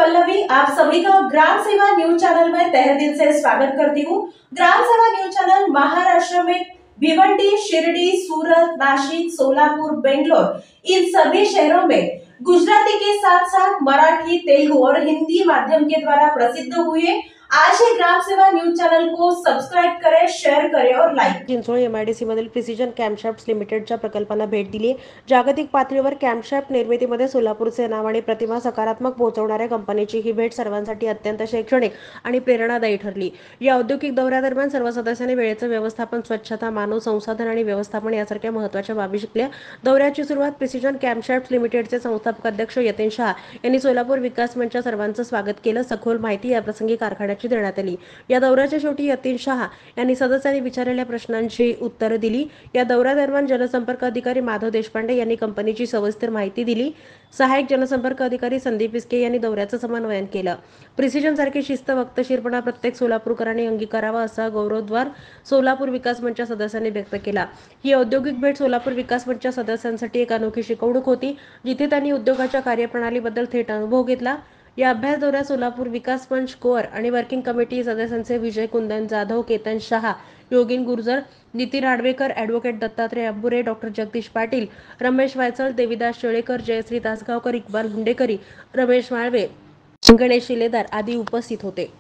पल्लवी, आप सभी का ग्राम सेवा न्यूज चैनल में तहे दिल से स्वागत करती हूँ। ग्राम सेवा न्यूज चैनल महाराष्ट्र में भिवंडी, शिरडी, सूरत, नासिक, सोलापुर, बेंगलोर इन सभी शहरों में गुजराती के साथ साथ मराठी, तेलुगु और हिंदी माध्यम के द्वारा प्रसिद्ध हुए। आज ही ग्राम सेवा न्यूज चॅनल को सबस्क्राइब करें, शेअर करें और लाईक। चिंचोळी एमआयडीसी मधील प्रिसिजन कॅम्पशाफ्ट्स लिमिटेडच्या प्रकल्पाला भेट दिली। जागतिक पातळीवर कॅम्पशाफ्ट निर्मितीमध्ये सोलापूरचे नाव आणि प्रतिमा सकारात्मक पोहोचवणाऱ्या कंपनीची ही भेट सर्वांसाठी अत्यंत शैक्षणिक आणि प्रेरणादायी ठरली। या औद्योगिक दौऱ्यादरम्यान सर्व सदस्यांनी वेळेचे व्यवस्थापन, स्वच्छता, मानव संसाधन आणि व्यवस्थापन यासारख्या महत्त्वाच्या बाबी शिकल्या। दौऱ्याची सुरुवात प्रिसिजन कॅम्पशाफ्ट्स लिमिटेडचे संस्थापक अध्यक्ष यतीन शाह यांनी सोलापूर विकास मंचच्या सर्वांचं स्वागत केलं। सखोल माहिती या प्रसंगी कारखान्याची देण्यात आली। या दौऱ्याच्या शेवटी यतीन शाह यांनी सदस्यांनी विचारलेल्या प्रश्नांची उत्तरे दिली। या दौऱ्यादरम्यान जनसंपर्क अधिकारी माधव देशपांडे यांनी कंपनीची सविस्तर माहिती दिली। सहाय्यक जनसंपर्क अधिकारी संदीप विस्के यांनी दौऱ्याचं समन्वयन केलं। प्रिसिजन सारखी शिस्त, वक्तशीरपणा प्रत्येक सोलापूरकरांनी अंगीकारावा असा गौरवोद्गार सोलापूर विकास मंचच्या सदस्यांनी व्यक्त केला। ही औद्योगिक भेट सोलापूर विकास मंचच्या सदस्यांसाठी एक अनोखी शिकवणूक होती, जिथे त्यांनी उद्योगाच्या कार्यप्रणालीबद्दल थेट अनुभव घेतला। या अभ्यास दौऱ्यात सोलापूर विकास मंच कोअर आणि वर्किंग कमिटी सदस्यांचे विजय कुंदन जाधव, केतन शहा, योगिन गुर्जर, नितीन आडवेकर, ॲडव्होकेट दत्तात्रय अंबुरे, डॉक्टर जगदीश पाटील, रमेश वायचळ, देविदास शेळेकर, जयश्री तासगावकर, इक्बाल हुंडेकरी, रमेश माळवे, गणेश शिलेदार आदी उपस्थित होते।